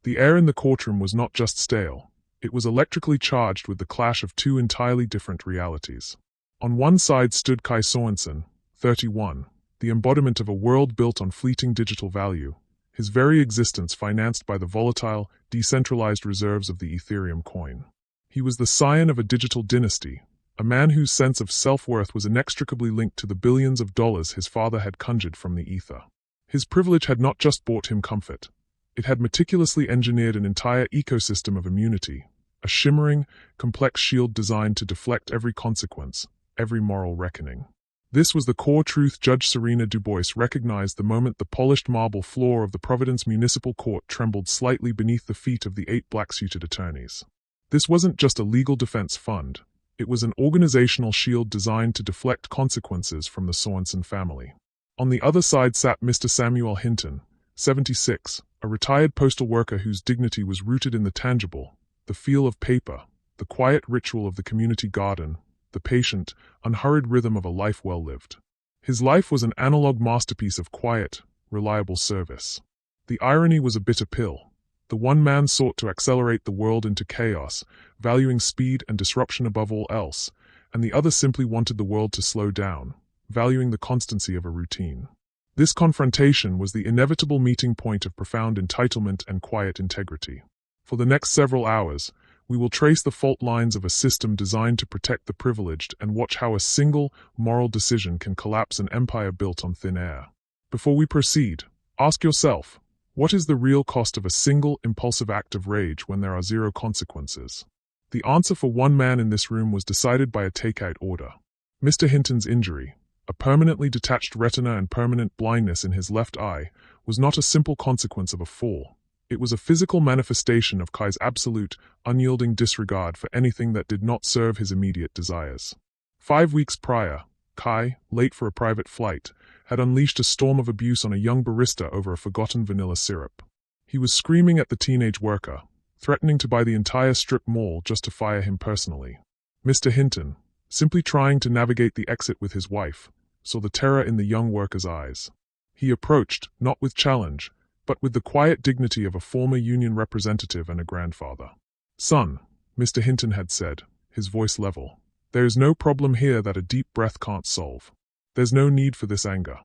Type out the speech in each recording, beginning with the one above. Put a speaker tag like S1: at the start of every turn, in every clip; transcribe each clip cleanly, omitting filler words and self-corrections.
S1: The air in the courtroom was not just stale. It was electrically charged with the clash of two entirely different realities. On one side stood Kai Sorensen, 31, the embodiment of a world built on fleeting digital value, his very existence financed by the volatile, decentralized reserves of the Ethereum coin. He was the scion of a digital dynasty, a man whose sense of self-worth was inextricably linked to the billions of dollars his father had conjured from the ether. His privilege had not just brought him comfort. It had meticulously engineered an entire ecosystem of immunity, a shimmering, complex shield designed to deflect every consequence, every moral reckoning. This was the core truth Judge Serena Dubois recognized the moment the polished marble floor of the Providence Municipal Court trembled slightly beneath the feet of the 8 black-suited attorneys. This wasn't just a legal defense fund. It was an organizational shield designed to deflect consequences from the Sorensen family. On the other side sat Mr. Samuel Hinton, 76, a retired postal worker whose dignity was rooted in the tangible, the feel of paper, the quiet ritual of the community garden, the patient, unhurried rhythm of a life well lived. His life was an analog masterpiece of quiet, reliable service. The irony was a bitter pill. The one man sought to accelerate the world into chaos, valuing speed and disruption above all else, and the other simply wanted the world to slow down, valuing the constancy of a routine. This confrontation was the inevitable meeting point of profound entitlement and quiet integrity. For the next several hours, we will trace the fault lines of a system designed to protect the privileged and watch how a single, moral decision can collapse an empire built on thin air. Before we proceed, ask yourself, what is the real cost of a single, impulsive act of rage when there are zero consequences? The answer for one man in this room was decided by a takeout order. Mr. Hinton's injury, a permanently detached retina and permanent blindness in his left eye, was not a simple consequence of a fall. It was a physical manifestation of Kai's absolute, unyielding disregard for anything that did not serve his immediate desires. 5 weeks prior, Kai, late for a private flight, had unleashed a storm of abuse on a young barista over a forgotten vanilla syrup. He was screaming at the teenage worker, threatening to buy the entire strip mall just to fire him personally. Mr. Hinton, simply trying to navigate the exit with his wife, saw the terror in the young worker's eyes. He approached, not with challenge, but with the quiet dignity of a former union representative and a grandfather. "Son," Mr. Hinton had said, his voice level, "there is no problem here that a deep breath can't solve. There's no need for this anger."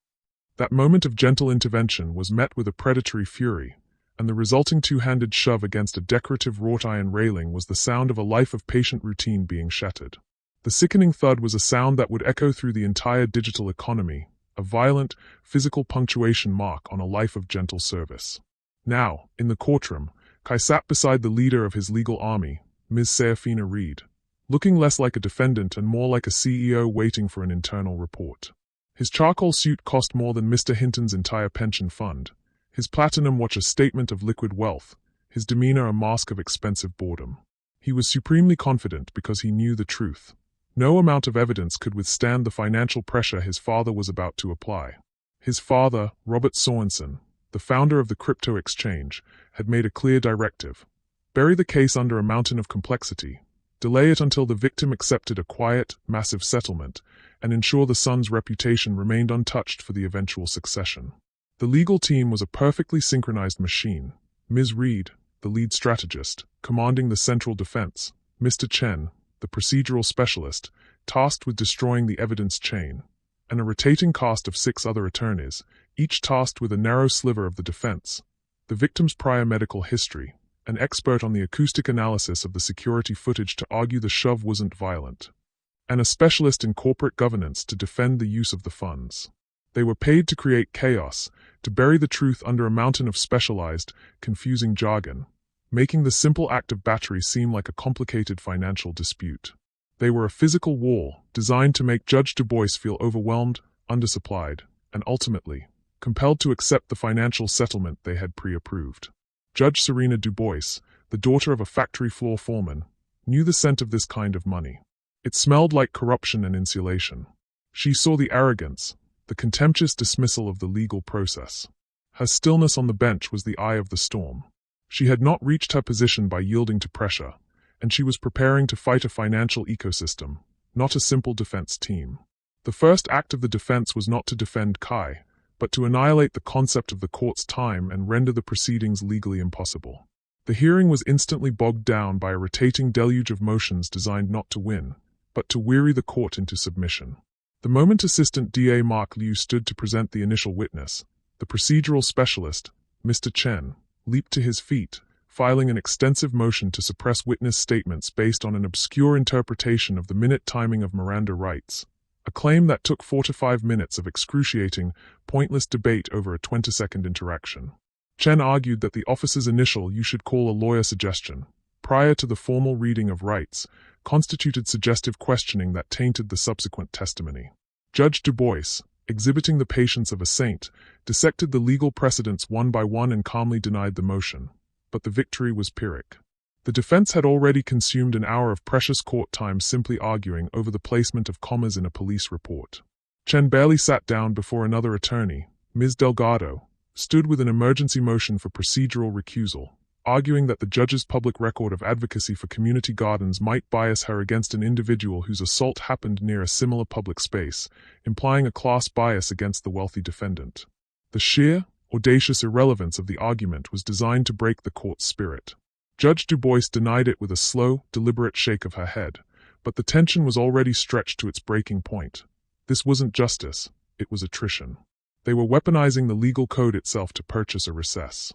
S1: That moment of gentle intervention was met with a predatory fury, and the resulting two-handed shove against a decorative wrought iron railing was the sound of a life of patient routine being shattered. The sickening thud was a sound that would echo through the entire digital economy, a violent, physical punctuation mark on a life of gentle service. Now, in the courtroom, Kai sat beside the leader of his legal army, Ms. Serafina Reed, looking less like a defendant and more like a CEO waiting for an internal report. His charcoal suit cost more than Mr. Hinton's entire pension fund, his platinum watch a statement of liquid wealth, his demeanor a mask of expensive boredom. He was supremely confident because he knew the truth. No amount of evidence could withstand the financial pressure his father was about to apply. His father, Robert Sorensen, the founder of the crypto exchange, had made a clear directive. Bury the case under a mountain of complexity, delay it until the victim accepted a quiet, massive settlement, and ensure the son's reputation remained untouched for the eventual succession. The legal team was a perfectly synchronized machine. Ms. Reed, the lead strategist, commanding the central defense, Mr. Chen, the procedural specialist, tasked with destroying the evidence chain, and a rotating cast of 6 other attorneys, each tasked with a narrow sliver of the defense, the victim's prior medical history, an expert on the acoustic analysis of the security footage to argue the shove wasn't violent, and a specialist in corporate governance to defend the use of the funds. They were paid to create chaos, to bury the truth under a mountain of specialized, confusing jargon, making the simple act of battery seem like a complicated financial dispute. They were a physical wall, designed to make Judge Dubois feel overwhelmed, undersupplied, and ultimately, compelled to accept the financial settlement they had pre-approved. Judge Serena Dubois, the daughter of a factory floor foreman, knew the scent of this kind of money. It smelled like corruption and insulation. She saw the arrogance, the contemptuous dismissal of the legal process. Her stillness on the bench was the eye of the storm. She had not reached her position by yielding to pressure, and she was preparing to fight a financial ecosystem, not a simple defense team. The first act of the defense was not to defend Kai, but to annihilate the concept of the court's time and render the proceedings legally impossible. The hearing was instantly bogged down by a rotating deluge of motions designed not to win, but to weary the court into submission. The moment Assistant DA Mark Liu stood to present the initial witness, the procedural specialist, Mr. Chen, leaped to his feet, filing an extensive motion to suppress witness statements based on an obscure interpretation of the minute timing of Miranda rights, a claim that took 4 to 5 minutes of excruciating, pointless debate over a 20-second interaction. Chen argued that the officer's initial "you should call a lawyer" suggestion, prior to the formal reading of rights, constituted suggestive questioning that tainted the subsequent testimony. Judge Du Bois, exhibiting the patience of a saint, dissected the legal precedents one by one and calmly denied the motion. But the victory was Pyrrhic. The defense had already consumed an hour of precious court time simply arguing over the placement of commas in a police report. Chen barely sat down before another attorney, Ms. Delgado, stood with an emergency motion for procedural recusal, arguing that the judge's public record of advocacy for community gardens might bias her against an individual whose assault happened near a similar public space, implying a class bias against the wealthy defendant. The sheer, audacious irrelevance of the argument was designed to break the court's spirit. Judge Du Bois denied it with a slow, deliberate shake of her head, but the tension was already stretched to its breaking point. This wasn't justice, it was attrition. They were weaponizing the legal code itself to purchase a recess.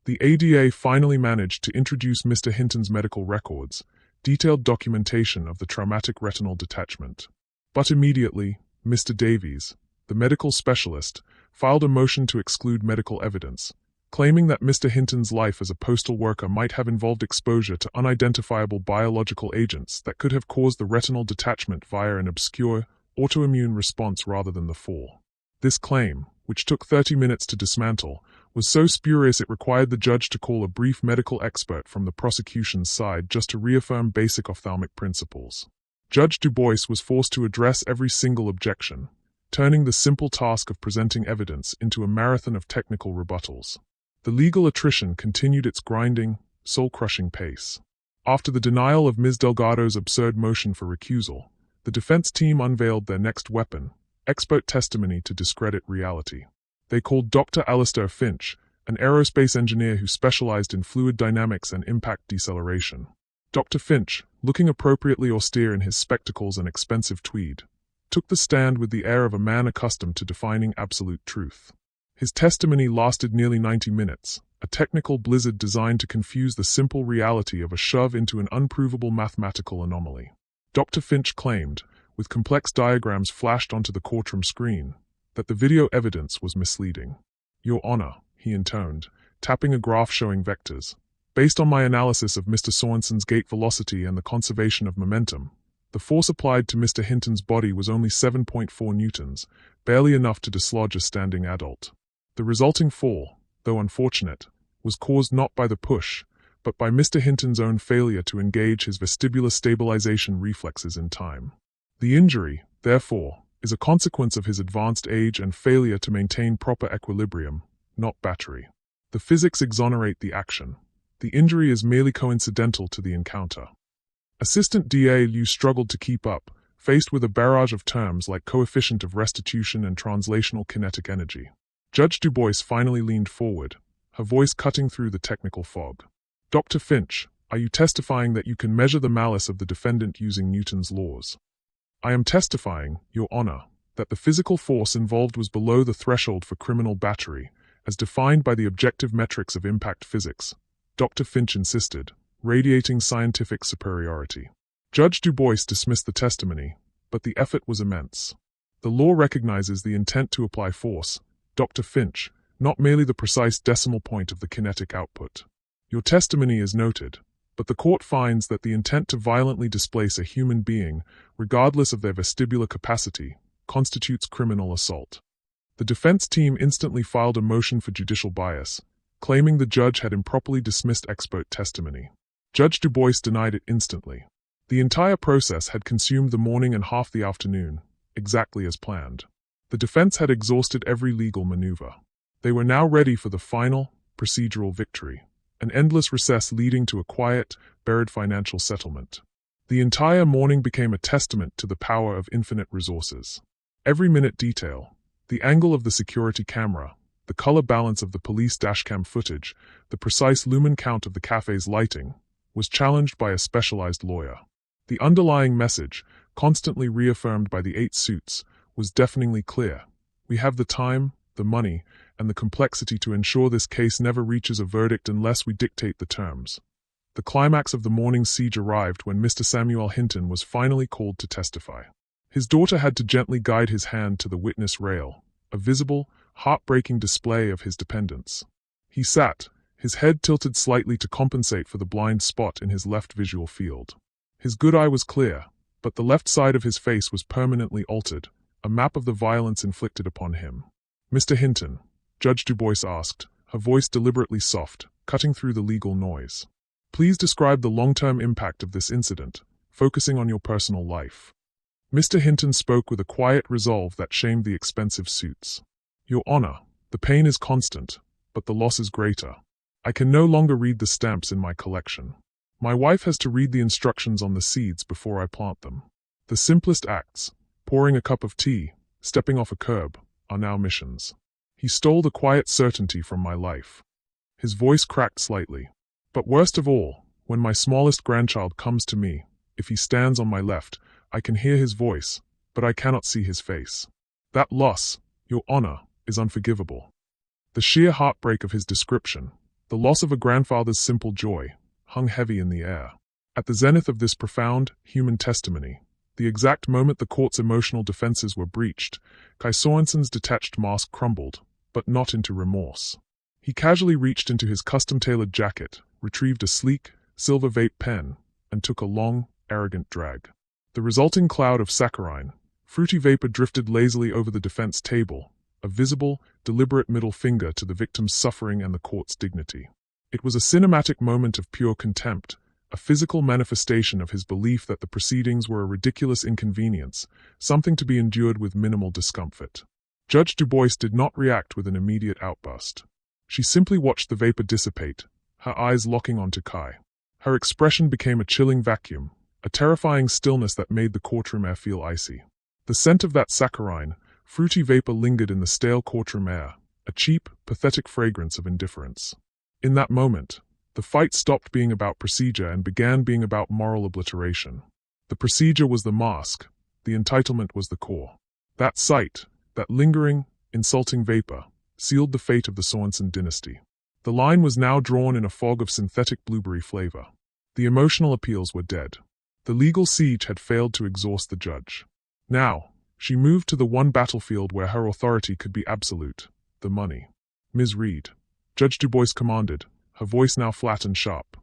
S1: The ADA finally managed to introduce Mr. Hinton's medical records, detailed documentation of the traumatic retinal detachment. But immediately, Mr. Davies, the medical specialist, filed a motion to exclude medical evidence, claiming that Mr. Hinton's life as a postal worker might have involved exposure to unidentifiable biological agents that could have caused the retinal detachment via an obscure, autoimmune response rather than the fall. This claim, which took 30 minutes to dismantle, was so spurious it required the judge to call a brief medical expert from the prosecution's side just to reaffirm basic ophthalmic principles. Judge Du Bois was forced to address every single objection, turning the simple task of presenting evidence into a marathon of technical rebuttals. The legal attrition continued its grinding, soul-crushing pace. After the denial of Ms. Delgado's absurd motion for recusal, the defense team unveiled their next weapon, expert testimony to discredit reality. They called Dr. Alistair Finch, an aerospace engineer who specialized in fluid dynamics and impact deceleration. Dr. Finch, looking appropriately austere in his spectacles and expensive tweed, took the stand with the air of a man accustomed to defining absolute truth. His testimony lasted nearly 90 minutes, a technical blizzard designed to confuse the simple reality of a shove into an unprovable mathematical anomaly. Dr. Finch claimed, with complex diagrams flashed onto the courtroom screen, that the video evidence was misleading. "Your Honor," he intoned, tapping a graph showing vectors. "Based on my analysis of Mr. Sorensen's gait velocity and the conservation of momentum, the force applied to Mr. Hinton's body was only 7.4 newtons, barely enough to dislodge a standing adult. The resulting fall, though unfortunate, was caused not by the push, but by Mr. Hinton's own failure to engage his vestibular stabilization reflexes in time. The injury, therefore, is a consequence of his advanced age and failure to maintain proper equilibrium, not battery. The physics exonerate the action. The injury is merely coincidental to the encounter." Assistant DA Liu struggled to keep up, faced with a barrage of terms like coefficient of restitution and translational kinetic energy. Judge Du Bois finally leaned forward, her voice cutting through the technical fog. "Dr. Finch, are you testifying that you can measure the malice of the defendant using Newton's laws?" "I am testifying, Your Honor, that the physical force involved was below the threshold for criminal battery, as defined by the objective metrics of impact physics," Dr. Finch insisted, radiating scientific superiority. Judge Du Bois dismissed the testimony, but the effort was immense. "The law recognizes the intent to apply force, Dr. Finch, not merely the precise decimal point of the kinetic output. Your testimony is noted, but the court finds that the intent to violently displace a human being, regardless of their vestibular capacity, constitutes criminal assault." The defense team instantly filed a motion for judicial bias, claiming the judge had improperly dismissed expert testimony. Judge Du Bois denied it instantly. The entire process had consumed the morning and half the afternoon, exactly as planned. The defense had exhausted every legal maneuver. They were now ready for the final, procedural victory, an endless recess leading to a quiet, buried financial settlement. The entire morning became a testament to the power of infinite resources. Every minute detail, the angle of the security camera, the color balance of the police dashcam footage, the precise lumen count of the cafe's lighting, was challenged by a specialized lawyer. The underlying message, constantly reaffirmed by the 8 suits, was deafeningly clear. We have the time, the money, and the complexity to ensure this case never reaches a verdict unless we dictate the terms. The climax of the morning's siege arrived when Mr. Samuel Hinton was finally called to testify. His daughter had to gently guide his hand to the witness rail, a visible, heartbreaking display of his dependence. He sat, his head tilted slightly to compensate for the blind spot in his left visual field. His good eye was clear, but the left side of his face was permanently altered, a map of the violence inflicted upon him. "Mr. Hinton," Judge Dubois asked, her voice deliberately soft, cutting through the legal noise. "Please describe the long-term impact of this incident, focusing on your personal life." Mr. Hinton spoke with a quiet resolve that shamed the expensive suits. "Your Honor, the pain is constant, but the loss is greater. I can no longer read the stamps in my collection. My wife has to read the instructions on the seeds before I plant them. The simplest acts, pouring a cup of tea, stepping off a curb, are now missions." He stole the quiet certainty from my life. His voice cracked slightly. "But worst of all, when my smallest grandchild comes to me, if he stands on my left, I can hear his voice, but I cannot see his face. That loss, Your Honor, is unforgivable." The sheer heartbreak of his description, the loss of a grandfather's simple joy, hung heavy in the air. At the zenith of this profound, human testimony, the exact moment the court's emotional defenses were breached, Kai Sorensen's detached mask crumbled, but not into remorse. He casually reached into his custom-tailored jacket, retrieved a sleek, silver vape pen, and took a long, arrogant drag. The resulting cloud of saccharine, fruity vapor drifted lazily over the defense table, a visible, deliberate middle finger to the victim's suffering and the court's dignity. It was a cinematic moment of pure contempt, a physical manifestation of his belief that the proceedings were a ridiculous inconvenience, something to be endured with minimal discomfort. Judge Dubois did not react with an immediate outburst. She simply watched the vapor dissipate, her eyes locking onto Kai. Her expression became a chilling vacuum, a terrifying stillness that made the courtroom air feel icy. The scent of that saccharine, fruity vapor lingered in the stale courtroom air, a cheap, pathetic fragrance of indifference. In that moment, the fight stopped being about procedure and began being about moral obliteration. The procedure was the mask, the entitlement was the core. That sight, that lingering, insulting vapor, sealed the fate of the Sorensen dynasty. The line was now drawn in a fog of synthetic blueberry flavor. The emotional appeals were dead. The legal siege had failed to exhaust the judge. Now, she moved to the one battlefield where her authority could be absolute, the money. "Ms. Reed," Judge Dubois commanded, her voice now flat and sharp.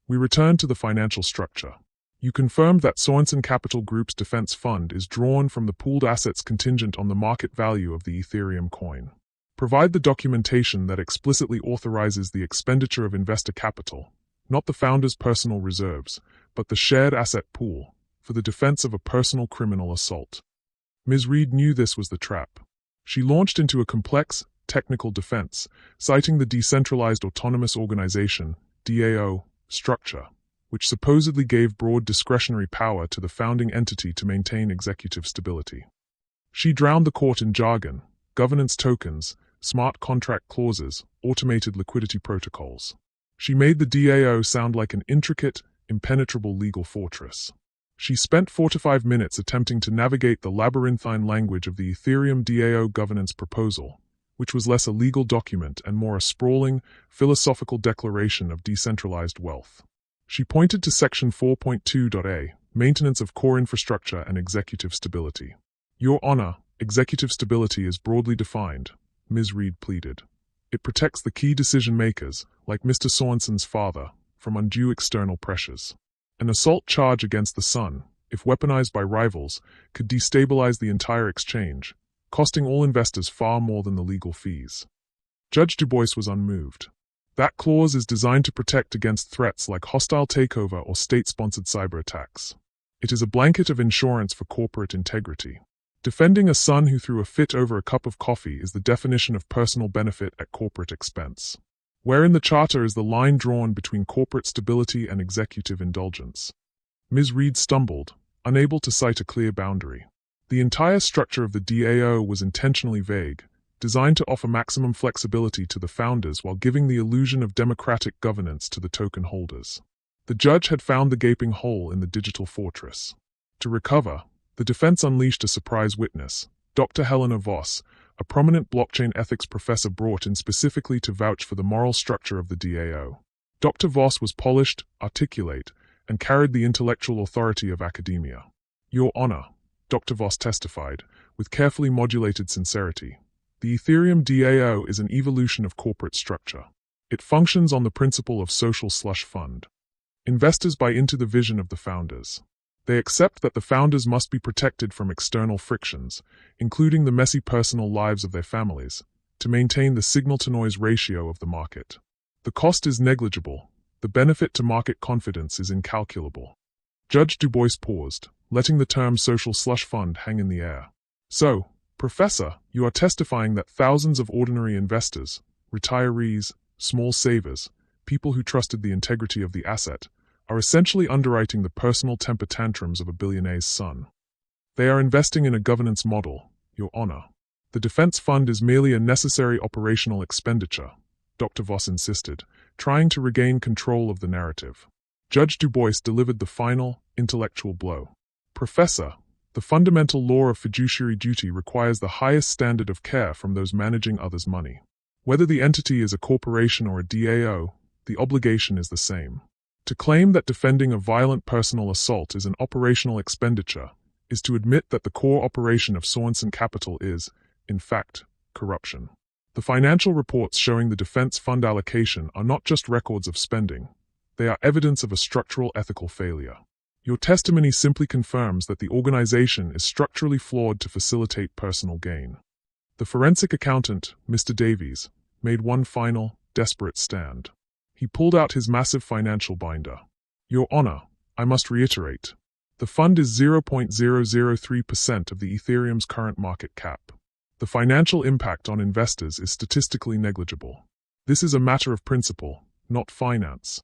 S1: "We return to the financial structure. You confirmed that Sorensen Capital Group's defense fund is drawn from the pooled assets contingent on the market value of the Ethereum coin. Provide the documentation that explicitly authorizes the expenditure of investor capital, not the founder's personal reserves, but the shared asset pool, for the defense of a personal criminal assault." Ms. Reed knew this was the trap. She launched into a complex, technical defense, citing the Decentralized Autonomous Organization, DAO, structure, which supposedly gave broad discretionary power to the founding entity to maintain executive stability. She drowned the court in jargon, governance tokens, smart contract clauses, automated liquidity protocols. She made the DAO sound like an intricate, impenetrable legal fortress. She spent 4 to 5 minutes attempting to navigate the labyrinthine language of the Ethereum DAO governance proposal, which was less a legal document and more a sprawling, philosophical declaration of decentralized wealth. She pointed to Section 4.2.a, Maintenance of Core Infrastructure and Executive Stability. "Your Honor, executive stability is broadly defined," Ms. Reed pleaded. "It protects the key decision-makers, like Mr. Sorensen's father, from undue external pressures. An assault charge against the Sun, if weaponized by rivals, could destabilize the entire exchange, costing all investors far more than the legal fees." Judge Dubois was unmoved. "That clause is designed to protect against threats like hostile takeover or state-sponsored cyber attacks. It is a blanket of insurance for corporate integrity. Defending a son who threw a fit over a cup of coffee is the definition of personal benefit at corporate expense. Where in the charter is the line drawn between corporate stability and executive indulgence?" Ms. Reed stumbled, unable to cite a clear boundary. The entire structure of the DAO was intentionally vague, designed to offer maximum flexibility to the founders while giving the illusion of democratic governance to the token holders. The judge had found the gaping hole in the digital fortress. To recover, the defense unleashed a surprise witness, Dr. Helena Voss, a prominent blockchain ethics professor brought in specifically to vouch for the moral structure of the DAO. Dr. Voss was polished, articulate, and carried the intellectual authority of academia. Your Honor, Dr. Voss testified, with carefully modulated sincerity, the Ethereum DAO is an evolution of corporate structure. It functions on the principle of social slush fund. Investors buy into the vision of the founders. They accept that the founders must be protected from external frictions, including the messy personal lives of their families, to maintain the signal-to-noise ratio of the market. The cost is negligible. The benefit to market confidence is incalculable. Judge Du Bois paused, letting the term social slush fund hang in the air. So, Professor, you are testifying that thousands of ordinary investors, retirees, small savers, people who trusted the integrity of the asset, are essentially underwriting the personal temper tantrums of a billionaire's son. They are investing in a governance model, Your Honor. The defense fund is merely a necessary operational expenditure, Dr. Voss insisted, trying to regain control of the narrative. Judge Du Bois delivered the final, intellectual blow. Professor, the fundamental law of fiduciary duty requires the highest standard of care from those managing others' money. Whether the entity is a corporation or a DAO, the obligation is the same. To claim that defending a violent personal assault is an operational expenditure is to admit that the core operation of Sorensen Capital is, in fact, corruption. The financial reports showing the defense fund allocation are not just records of spending. They are evidence of a structural ethical failure. Your testimony simply confirms that the organization is structurally flawed to facilitate personal gain. The forensic accountant, Mr. Davies, made one final, desperate stand. He pulled out his massive financial binder. Your Honor, I must reiterate, the fund is 0.003% of the Ethereum's current market cap. The financial impact on investors is statistically negligible. This is a matter of principle, not finance.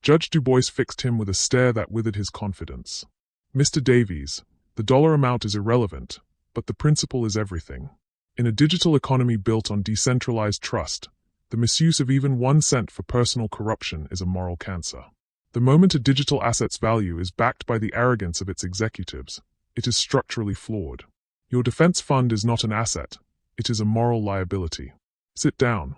S1: Judge Du Bois fixed him with a stare that withered his confidence. Mr. Davies, the dollar amount is irrelevant, but the principle is everything. In a digital economy built on decentralized trust, the misuse of even 1 cent for personal corruption is a moral cancer. The moment a digital asset's value is backed by the arrogance of its executives, it is structurally flawed. Your defense fund is not an asset, it is a moral liability. Sit down.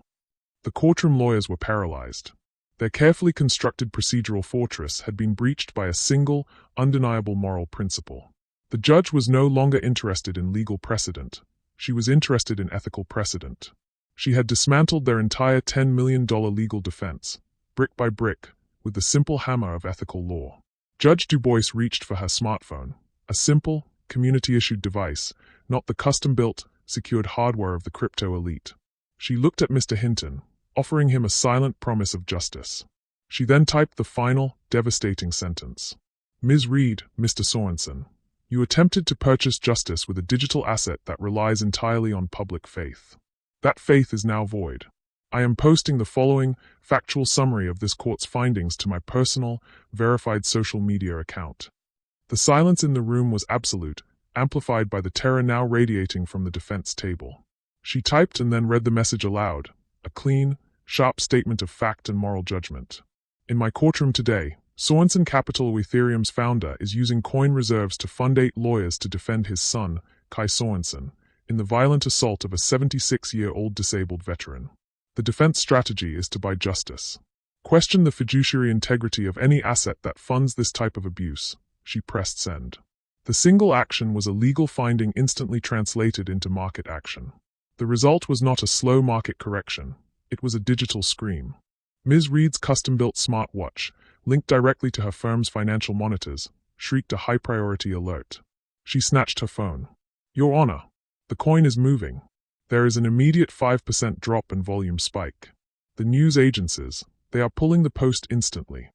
S1: The courtroom lawyers were paralyzed. Their carefully constructed procedural fortress had been breached by a single, undeniable moral principle. The judge was no longer interested in legal precedent. She was interested in ethical precedent. She had dismantled their entire $10 million legal defense, brick by brick, with the simple hammer of ethical law. Judge Du Bois reached for her smartphone, a simple, community-issued device, not the custom-built, secured hardware of the crypto elite. She looked at Mr. Hinton, offering him a silent promise of justice. She then typed the final, devastating sentence. Ms. Reed, Mr. Sorensen, you attempted to purchase justice with a digital asset that relies entirely on public faith. That faith is now void. I am posting the following factual summary of this court's findings to my personal, verified social media account. The silence in the room was absolute, amplified by the terror now radiating from the defense table. She typed and then read the message aloud, a clean, sharp statement of fact and moral judgment. In my courtroom today, Sorensen Capital, Ethereum's founder, is using coin reserves to fund 8 lawyers to defend his son, Kai Sorensen, in the violent assault of a 76-year-old disabled veteran. The defense strategy is to buy justice. Question the fiduciary integrity of any asset that funds this type of abuse. She pressed send. The single action was a legal finding instantly translated into market action. The result was not a slow market correction. It was a digital scream. Ms. Reed's custom-built smartwatch, linked directly to her firm's financial monitors, shrieked a high-priority alert. She snatched her phone. Your Honor, the coin is moving. There is an immediate 5% drop and volume spike. The news agencies, they are pulling the post instantly.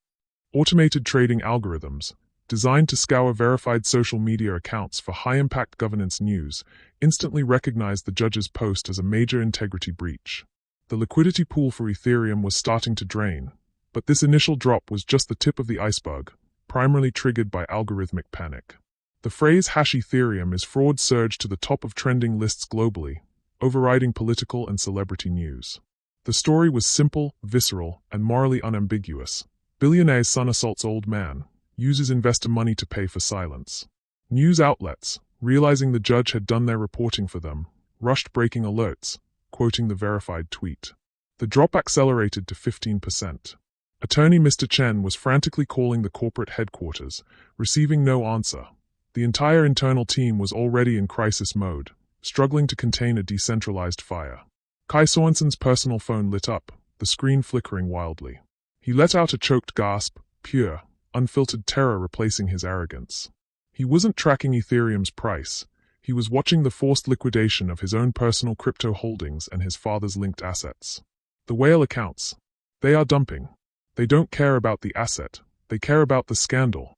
S1: Automated trading algorithms, designed to scour verified social media accounts for high-impact governance news, instantly recognized the judge's post as a major integrity breach. The liquidity pool for Ethereum was starting to drain, but this initial drop was just the tip of the iceberg, primarily triggered by algorithmic panic. The phrase #Ethereum is fraud surged to the top of trending lists globally, overriding political and celebrity news. The story was simple, visceral, and morally unambiguous. Billionaire's son assaults old man, uses investor money to pay for silence. News outlets, realizing the judge had done their reporting for them, rushed breaking alerts, quoting the verified tweet. The drop accelerated to 15%. Attorney Mr. Chen was frantically calling the corporate headquarters, receiving no answer. The entire internal team was already in crisis mode, struggling to contain a decentralized fire. Kai Sorensen's personal phone lit up, the screen flickering wildly. He let out a choked gasp, pure, unfiltered terror replacing his arrogance. He wasn't tracking Ethereum's price. He was watching the forced liquidation of his own personal crypto holdings and his father's linked assets. The whale accounts. They are dumping. They don't care about the asset. They care about the scandal.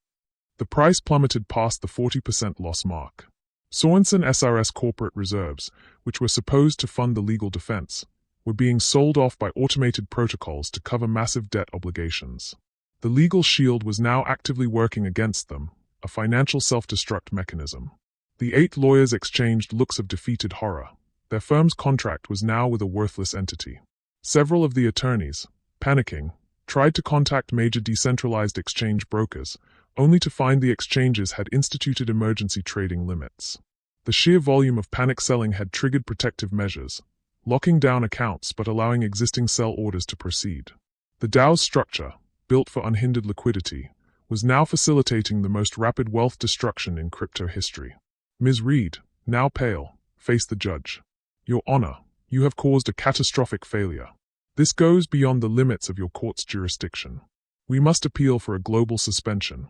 S1: The price plummeted past the 40% loss mark. Sorensen SRS corporate reserves, which were supposed to fund the legal defense, were being sold off by automated protocols to cover massive debt obligations. The legal shield was now actively working against them, a financial self-destruct mechanism. The 8 lawyers exchanged looks of defeated horror. Their firm's contract was now with a worthless entity. Several of the attorneys, panicking, tried to contact major decentralized exchange brokers, only to find the exchanges had instituted emergency trading limits. The sheer volume of panic selling had triggered protective measures, locking down accounts but allowing existing sell orders to proceed. The DAO's structure, built for unhindered liquidity, was now facilitating the most rapid wealth destruction in crypto history. Ms. Reed, now pale, faced the judge. Your Honor, you have caused a catastrophic failure. This goes beyond the limits of your court's jurisdiction. We must appeal for a global suspension.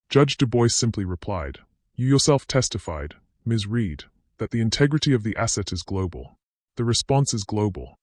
S1: Judge Du Bois simply replied, You yourself testified, Ms. Reed, that the integrity of the asset is global. The response is global.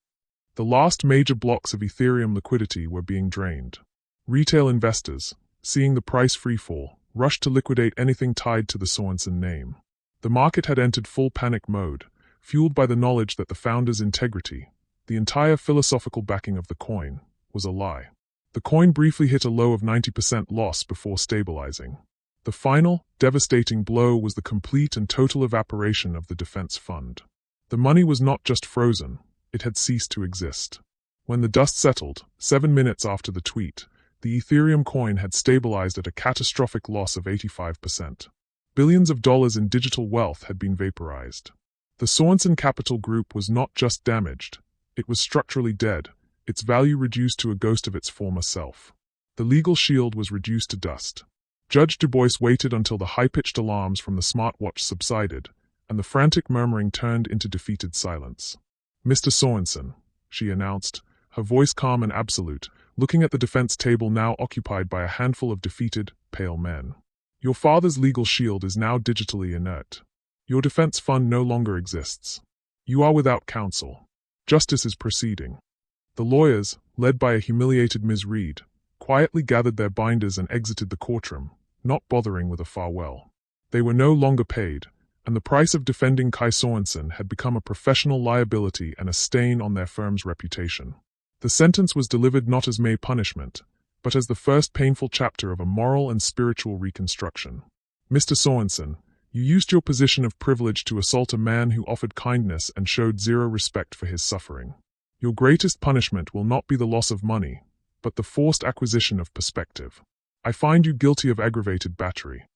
S1: The last major blocks of Ethereum liquidity were being drained. Retail investors, seeing the price freefall, rushed to liquidate anything tied to the Sorensen name. The market had entered full panic mode, fueled by the knowledge that the founder's integrity, the entire philosophical backing of the coin, was a lie. The coin briefly hit a low of 90% loss before stabilizing. The final, devastating blow was the complete and total evaporation of the defense fund. The money was not just frozen, it had ceased to exist. When the dust settled, 7 minutes after the tweet, the Ethereum coin had stabilized at a catastrophic loss of 85%. Billions of dollars in digital wealth had been vaporized. The Sorensen Capital Group was not just damaged, it was structurally dead, its value reduced to a ghost of its former self. The legal shield was reduced to dust. Judge Du Bois waited until the high-pitched alarms from the smartwatch subsided, and the frantic murmuring turned into defeated silence. Mr. Sorensen, she announced, her voice calm and absolute, looking at the defense table now occupied by a handful of defeated, pale men. Your father's legal shield is now digitally inert. Your defense fund no longer exists. You are without counsel. Justice is proceeding. The lawyers, led by a humiliated Ms. Reed, quietly gathered their binders and exited the courtroom, not bothering with a farewell. They were no longer paid, and the price of defending Kai Sorensen had become a professional liability and a stain on their firm's reputation. The sentence was delivered not as mere punishment, but as the first painful chapter of a moral and spiritual reconstruction. Mr. Sorensen, you used your position of privilege to assault a man who offered kindness and showed zero respect for his suffering. Your greatest punishment will not be the loss of money, but the forced acquisition of perspective. I find you guilty of aggravated battery.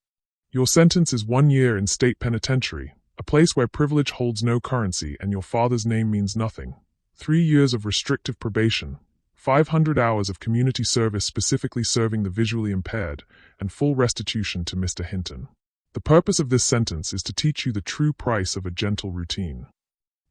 S1: Your sentence is 1 year in state penitentiary, a place where privilege holds no currency and your father's name means nothing. 3 years of restrictive probation, 500 hours of community service specifically serving the visually impaired, and full restitution to Mr. Hinton. The purpose of this sentence is to teach you the true price of a gentle routine.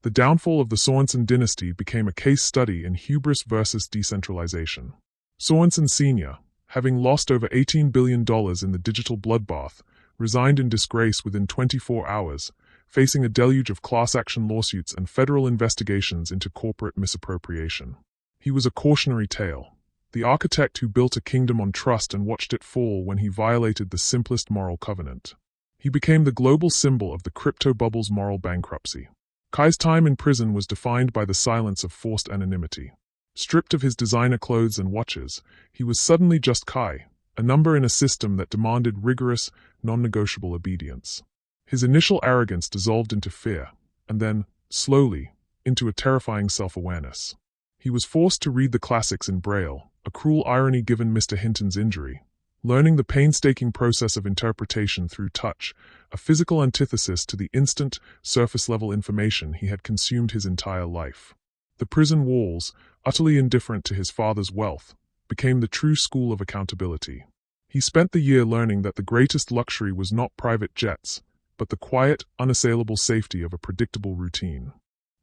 S1: The downfall of the Sorensen dynasty became a case study in hubris versus decentralization. Sorensen Sr., having lost over $18 billion in the digital bloodbath, resigned in disgrace within 24 hours, facing a deluge of class action lawsuits and federal investigations into corporate misappropriation. He was a cautionary tale, the architect who built a kingdom on trust and watched it fall when he violated the simplest moral covenant. He became the global symbol of the crypto bubble's moral bankruptcy. Kai's time in prison was defined by the silence of forced anonymity. Stripped of his designer clothes and watches, he was suddenly just Kai, a number in a system that demanded rigorous, non-negotiable obedience. His initial arrogance dissolved into fear, and then, slowly, into a terrifying self-awareness. He was forced to read the classics in Braille, a cruel irony given Mr. Hinton's injury, learning the painstaking process of interpretation through touch, a physical antithesis to the instant, surface-level information he had consumed his entire life. The prison walls, utterly indifferent to his father's wealth, became the true school of accountability. He spent the year learning that the greatest luxury was not private jets, but the quiet, unassailable safety of a predictable routine.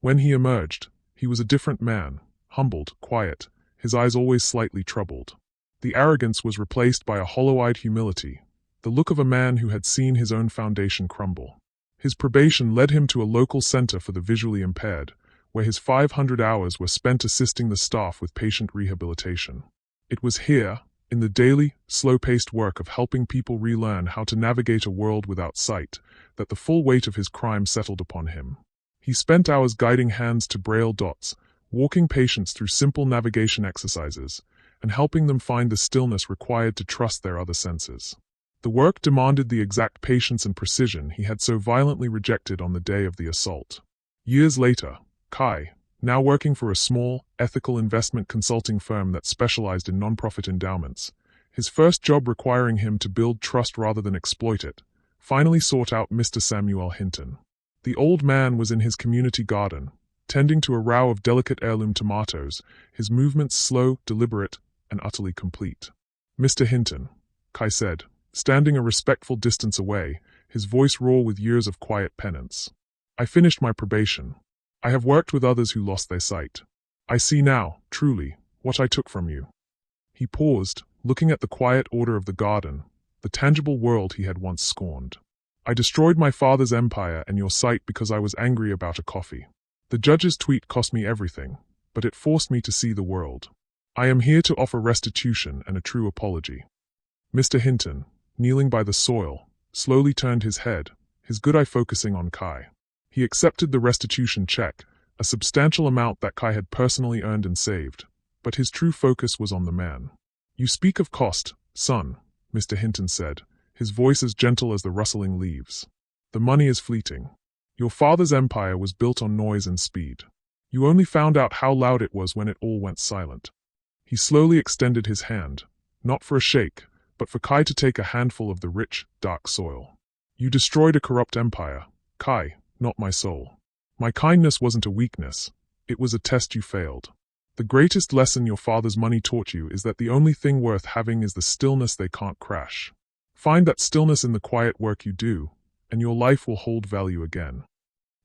S1: When he emerged, he was a different man, humbled, quiet, his eyes always slightly troubled. The arrogance was replaced by a hollow-eyed humility, the look of a man who had seen his own foundation crumble. His probation led him to a local center for the visually impaired, where his 500 hours were spent assisting the staff with patient rehabilitation. It was here, in the daily, slow-paced work of helping people relearn how to navigate a world without sight, that the full weight of his crime settled upon him. He spent hours guiding hands to Braille dots, walking patients through simple navigation exercises, and helping them find the stillness required to trust their other senses. The work demanded the exact patience and precision he had so violently rejected on the day of the assault. Years later, Kai, now working for a small, ethical investment consulting firm that specialized in nonprofit endowments, his first job requiring him to build trust rather than exploit it, finally sought out Mr. Samuel Hinton. The old man was in his community garden, tending to a row of delicate heirloom tomatoes, his movements slow, deliberate, and utterly complete. "Mr. Hinton," Kai said, standing a respectful distance away, his voice raw with years of quiet penance. "I finished my probation. I have worked with others who lost their sight. I see now, truly, what I took from you." He paused, looking at the quiet order of the garden, the tangible world he had once scorned. "I destroyed my father's empire and your sight because I was angry about a coffee. The judge's tweet cost me everything, but it forced me to see the world. I am here to offer restitution and a true apology." Mr. Hinton, kneeling by the soil, slowly turned his head, his good eye focusing on Kai. He accepted the restitution check, a substantial amount that Kai had personally earned and saved, but his true focus was on the man. "You speak of cost, son," Mr. Hinton said, his voice as gentle as the rustling leaves. "The money is fleeting. Your father's empire was built on noise and speed. You only found out how loud it was when it all went silent." He slowly extended his hand, not for a shake, but for Kai to take a handful of the rich, dark soil. "You destroyed a corrupt empire, Kai, not my soul. My kindness wasn't a weakness, it was a test you failed. The greatest lesson your father's money taught you is that the only thing worth having is the stillness they can't crash. Find that stillness in the quiet work you do, and your life will hold value again."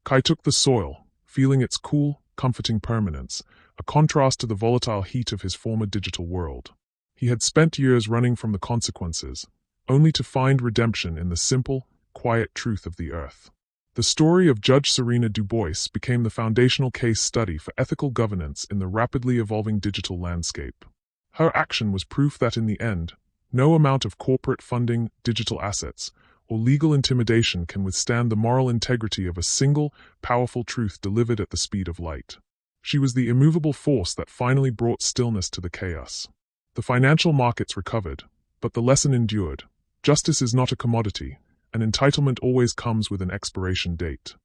S1: Kai took the soil, feeling its cool, comforting permanence, a contrast to the volatile heat of his former digital world. He had spent years running from the consequences, only to find redemption in the simple, quiet truth of the earth. The story of Judge Serena Du Bois became the foundational case study for ethical governance in the rapidly evolving digital landscape. Her action was proof that in the end, no amount of corporate funding, digital assets, or legal intimidation can withstand the moral integrity of a single, powerful truth delivered at the speed of light. She was the immovable force that finally brought stillness to the chaos. The financial markets recovered, but the lesson endured. Justice is not a commodity, and entitlement always comes with an expiration date.